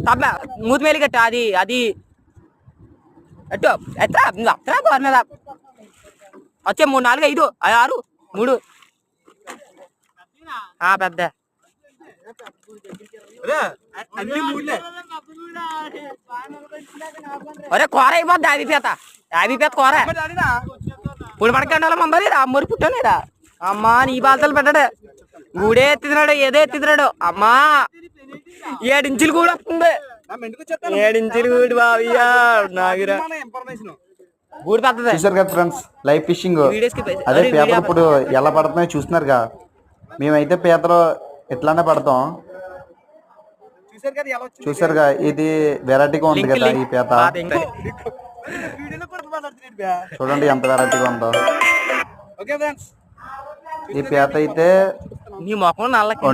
తప్ప మూతి మేలు కట్ట అది అది ఎట్టు ఎత్తా అత్తరా బార్ మీద వచ్చే 3 4 5 6 3 పెద్ద ఒరే కూర అయిపోద్ది 50 పేత కూర ఇప్పుడు పడకండాల మందరి రా మరి పుట్టనేరా అమ్మా నీ బాధలు పెట్టాడు గూడే ఎత్తినాడు ఏదో ఎత్తినాడు అమ్మా 7 ఇంచులు కూడా వస్తుంది 7 ఇంచులు గూడు బావయ్యా నాగిరా గూడు పెద్దది. చూసారు కదా ఫ్రెండ్స్ లైవ్ ఫిషింగ్ అదే పీతలు ఇప్పుడు ఎలా పడుతున్నాయో చూస్తున్నారుగా. మేమైతే పీతలు ఎట్లానే పడతాం చూసారుగా. ఇది వెరైటీగా ఉంది కదా ఈ పీత, చూడండి ఎంత వెరైటీగా ఉందో ఈ పీత అయితే. నీ మొఖం నల్లకి